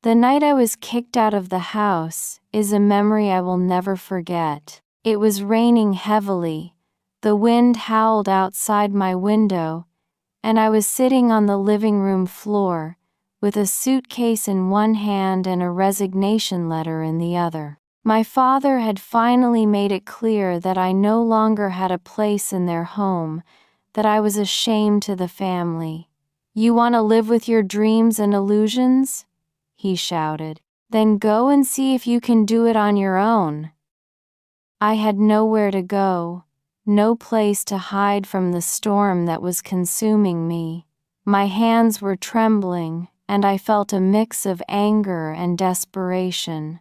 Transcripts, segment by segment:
The night I was kicked out of the house is a memory I will never forget. It was raining heavily, the wind howled outside my window, and I was sitting on the living room floor, with a suitcase in one hand and a resignation letter in the other. My father had finally made it clear that I no longer had a place in their home, that I was a shame to the family. "You want to live with your dreams and illusions?" he shouted. "Then go and see if you can do it on your own." I had nowhere to go, no place to hide from the storm that was consuming me. My hands were trembling, and I felt a mix of anger and desperation.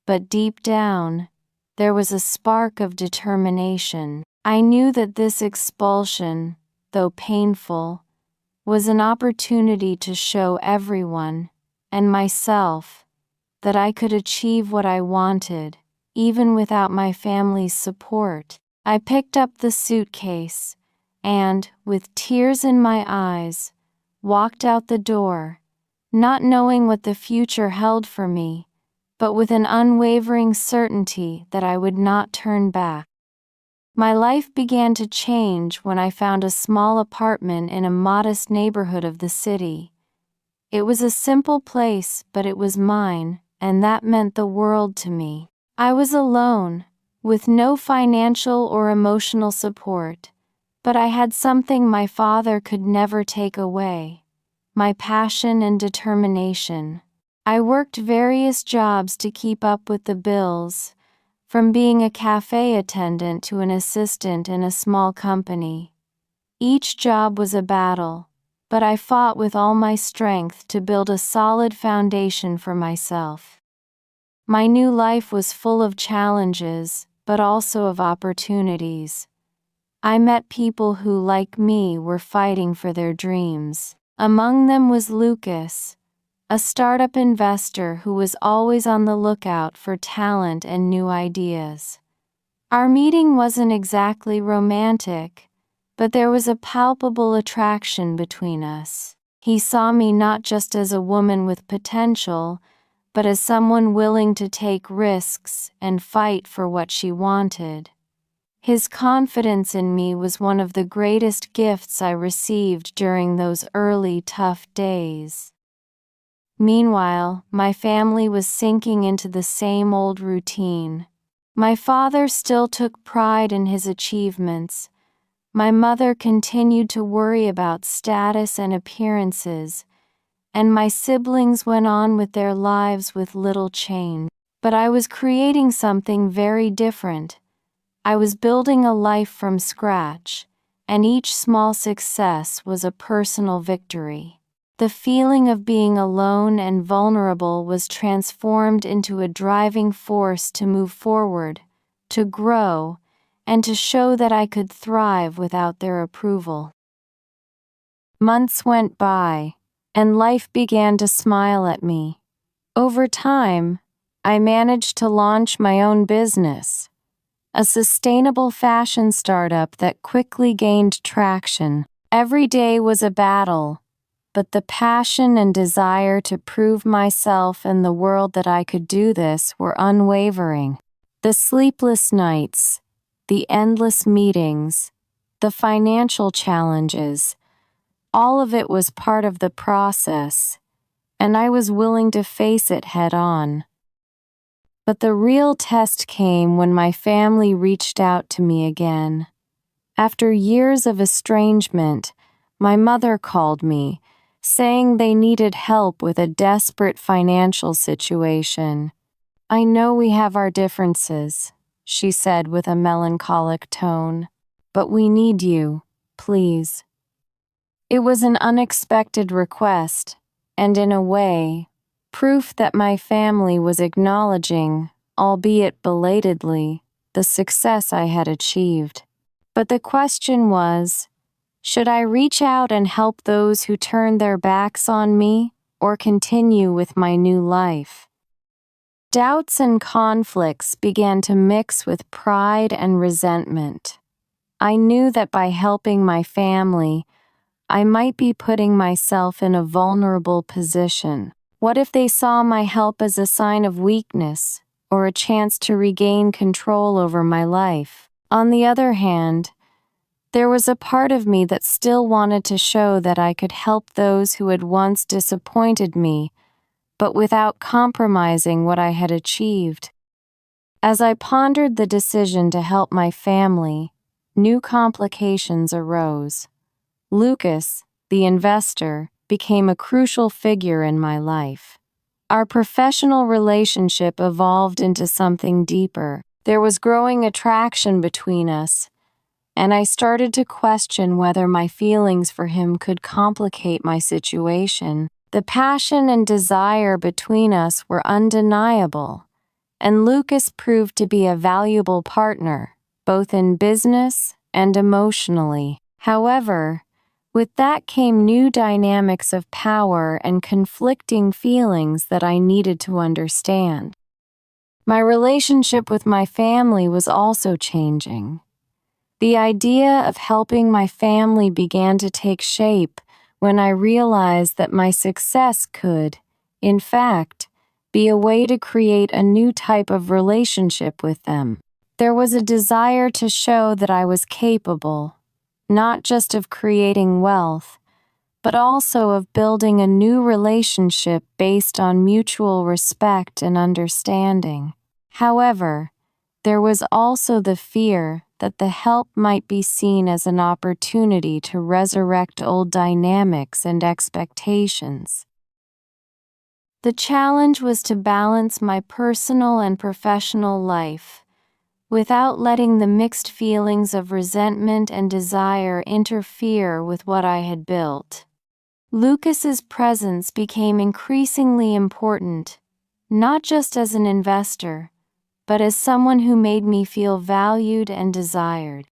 But deep down, there was a spark of determination. I knew that this expulsion, though painful, was an opportunity to show everyone, and myself, that I could achieve what I wanted, even without my family's support. I picked up the suitcase, and, with tears in my eyes, walked out the door, not knowing what the future held for me, but with an unwavering certainty that I would not turn back. My life began to change when I found a small apartment in a modest neighborhood of the city. It was a simple place, but it was mine, and that meant the world to me. I was alone, with no financial or emotional support, but I had something my father could never take away: my passion and determination. I worked various jobs to keep up with the bills, from being a cafe attendant to an assistant in a small company. Each job was a battle, but I fought with all my strength to build a solid foundation for myself. My new life was full of challenges, but also of opportunities. I met people who, like me, were fighting for their dreams. Among them was Lucas, a startup investor who was always on the lookout for talent and new ideas. Our meeting wasn't exactly romantic, but there was a palpable attraction between us. He saw me not just as a woman with potential, but as someone willing to take risks and fight for what she wanted. His confidence in me was one of the greatest gifts I received during those early tough days. Meanwhile, my family was sinking into the same old routine. My father still took pride in his achievements. My mother continued to worry about status and appearances, and my siblings went on with their lives with little change. But I was creating something very different. I was building a life from scratch, and each small success was a personal victory. The feeling of being alone and vulnerable was transformed into a driving force to move forward, to grow, and to show that I could thrive without their approval. Months went by, and life began to smile at me. Over time, I managed to launch my own business, a sustainable fashion startup that quickly gained traction. Every day was a battle, but the passion and desire to prove myself and the world that I could do this were unwavering. The sleepless nights, the endless meetings, the financial challenges, all of it was part of the process, and I was willing to face it head on. But the real test came when my family reached out to me again. After years of estrangement, my mother called me, saying they needed help with a desperate financial situation. "I know we have our differences," she said with a melancholic tone, "but we need you, please." It was an unexpected request, and in a way, proof that my family was acknowledging, albeit belatedly, the success I had achieved. But the question was, should I reach out and help those who turned their backs on me, or continue with my new life? Doubts and conflicts began to mix with pride and resentment. I knew that by helping my family, I might be putting myself in a vulnerable position. What if they saw my help as a sign of weakness, or a chance to regain control over my life? On the other hand, there was a part of me that still wanted to show that I could help those who had once disappointed me, but without compromising what I had achieved. As I pondered the decision to help my family, new complications arose. Lucas, the investor, became a crucial figure in my life. Our professional relationship evolved into something deeper. There was growing attraction between us, and I started to question whether my feelings for him could complicate my situation. The passion and desire between us were undeniable, and Lucas proved to be a valuable partner, both in business and emotionally. However, with that came new dynamics of power and conflicting feelings that I needed to understand. My relationship with my family was also changing. The idea of helping my family began to take shape when I realized that my success could, in fact, be a way to create a new type of relationship with them. There was a desire to show that I was capable, not just of creating wealth, but also of building a new relationship based on mutual respect and understanding. However, there was also the fear that the help might be seen as an opportunity to resurrect old dynamics and expectations. The challenge was to balance my personal and professional life, without letting the mixed feelings of resentment and desire interfere with what I had built. Lucas's presence became increasingly important, not just as an investor, but as someone who made me feel valued and desired.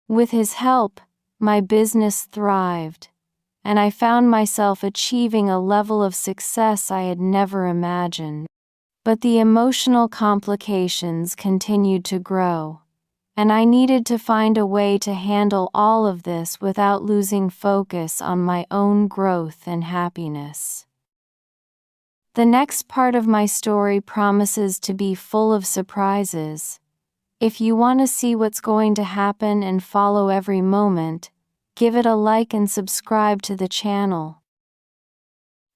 With his help, my business thrived, and I found myself achieving a level of success I had never imagined. But the emotional complications continued to grow, and I needed to find a way to handle all of this without losing focus on my own growth and happiness. The next part of my story promises to be full of surprises. If you want to see what's going to happen and follow every moment, give it a like and subscribe to the channel.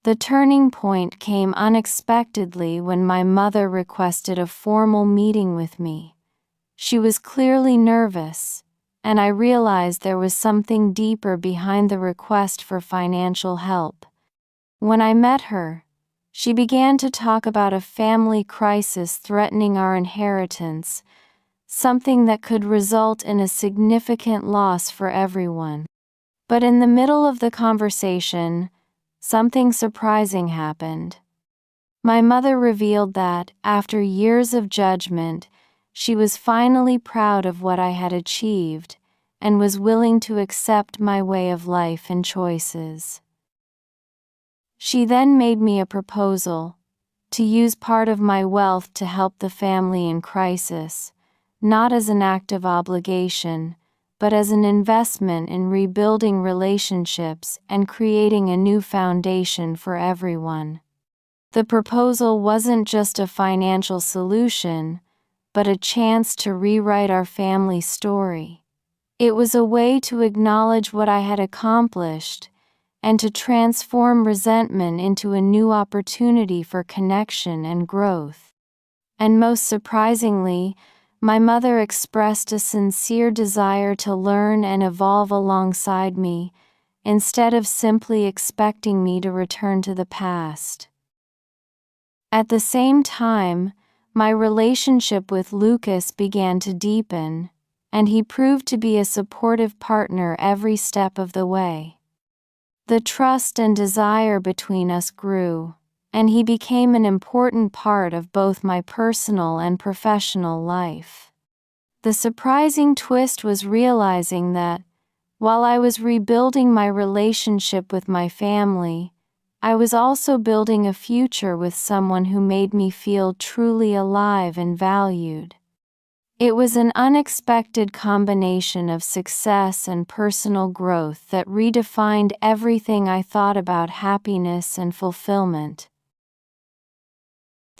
The turning point came unexpectedly when my mother requested a formal meeting with me. She was clearly nervous, and I realized there was something deeper behind the request for financial help. When I met her, she began to talk about a family crisis threatening our inheritance, something that could result in a significant loss for everyone. But in the middle of the conversation, something surprising happened. My mother revealed that, after years of judgment, she was finally proud of what I had achieved and was willing to accept my way of life and choices. She then made me a proposal to use part of my wealth to help the family in crisis, not as an act of obligation, but as an investment in rebuilding relationships and creating a new foundation for everyone. The proposal wasn't just a financial solution, but a chance to rewrite our family story. It was a way to acknowledge what I had accomplished and to transform resentment into a new opportunity for connection and growth. And most surprisingly, my mother expressed a sincere desire to learn and evolve alongside me, instead of simply expecting me to return to the past. At the same time, my relationship with Lucas began to deepen, and he proved to be a supportive partner every step of the way. The trust and desire between us grew, and he became an important part of both my personal and professional life. The surprising twist was realizing that, while I was rebuilding my relationship with my family, I was also building a future with someone who made me feel truly alive and valued. It was an unexpected combination of success and personal growth that redefined everything I thought about happiness and fulfillment.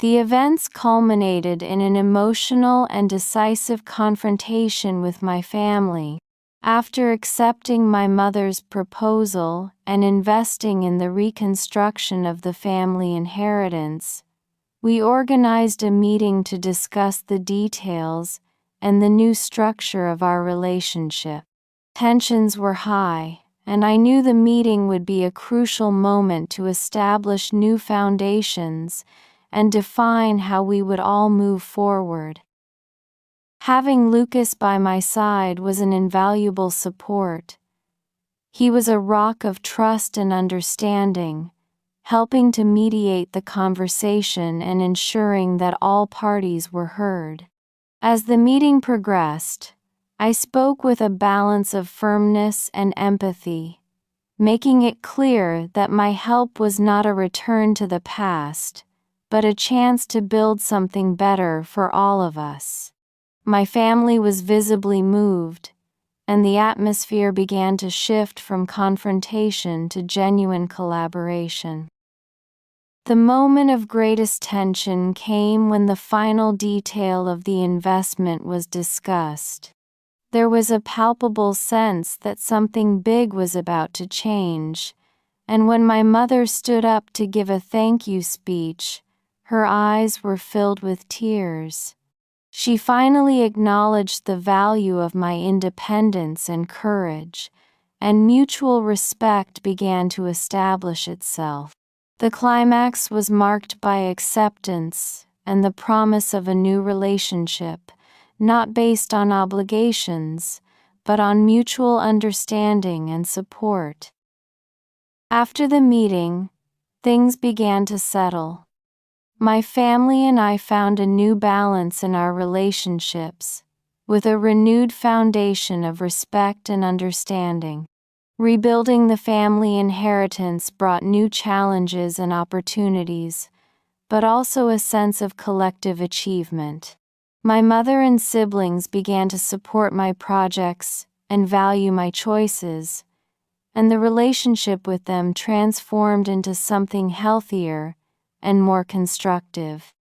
The events culminated in an emotional and decisive confrontation with my family. After accepting my mother's proposal and investing in the reconstruction of the family inheritance, we organized a meeting to discuss the details and the new structure of our relationship. Tensions were high, and I knew the meeting would be a crucial moment to establish new foundations and define how we would all move forward. Having Lucas by my side was an invaluable support. He was a rock of trust and understanding, helping to mediate the conversation and ensuring that all parties were heard. As the meeting progressed, I spoke with a balance of firmness and empathy, making it clear that my help was not a return to the past, but a chance to build something better for all of us. My family was visibly moved, and the atmosphere began to shift from confrontation to genuine collaboration. The moment of greatest tension came when the final detail of the investment was discussed. There was a palpable sense that something big was about to change, and when my mother stood up to give a thank you speech, her eyes were filled with tears. She finally acknowledged the value of my independence and courage, and mutual respect began to establish itself. The climax was marked by acceptance and the promise of a new relationship, not based on obligations, but on mutual understanding and support. After the meeting, things began to settle. My family and I found a new balance in our relationships, with a renewed foundation of respect and understanding. Rebuilding the family inheritance brought new challenges and opportunities, but also a sense of collective achievement. My mother and siblings began to support my projects and value my choices, and the relationship with them transformed into something healthier and more constructive.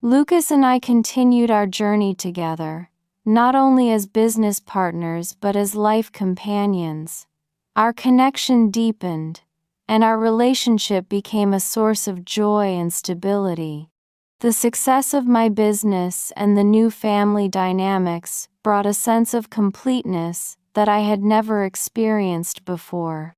Lucas and I continued our journey together, not only as business partners but as life companions. Our connection deepened, and our relationship became a source of joy and stability. The success of my business and the new family dynamics brought a sense of completeness that I had never experienced before.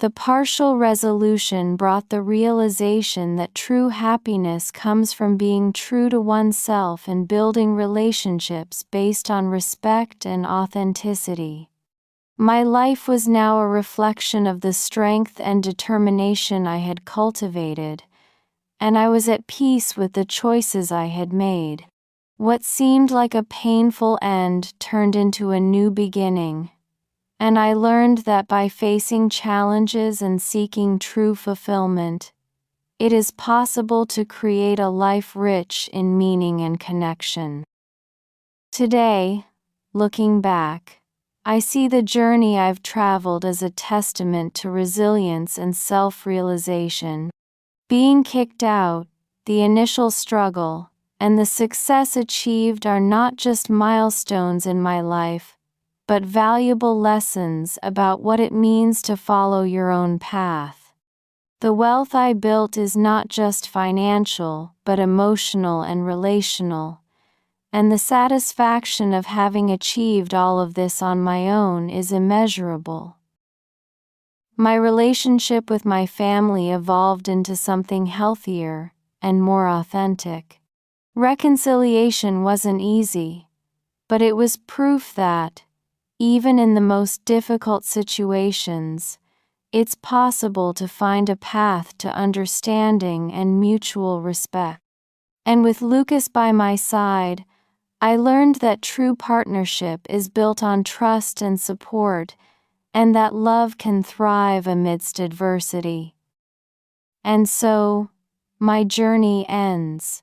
The partial resolution brought the realization that true happiness comes from being true to oneself and building relationships based on respect and authenticity. My life was now a reflection of the strength and determination I had cultivated, and I was at peace with the choices I had made. What seemed like a painful end turned into a new beginning, and I learned that by facing challenges and seeking true fulfillment, it is possible to create a life rich in meaning and connection. Today, looking back, I see the journey I've traveled as a testament to resilience and self-realization. Being kicked out, the initial struggle, and the success achieved are not just milestones in my life, but valuable lessons about what it means to follow your own path. The wealth I built is not just financial, but emotional and relational, and the satisfaction of having achieved all of this on my own is immeasurable. My relationship with my family evolved into something healthier and more authentic. Reconciliation wasn't easy, but it was proof that, even in the most difficult situations, it's possible to find a path to understanding and mutual respect. And with Lucas by my side, I learned that true partnership is built on trust and support, and that love can thrive amidst adversity. And so, my journey ends.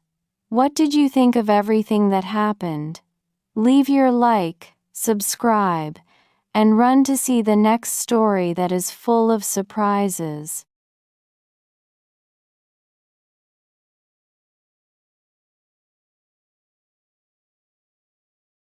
What did you think of everything that happened? Leave your like, subscribe, and run to see the next story that is full of surprises.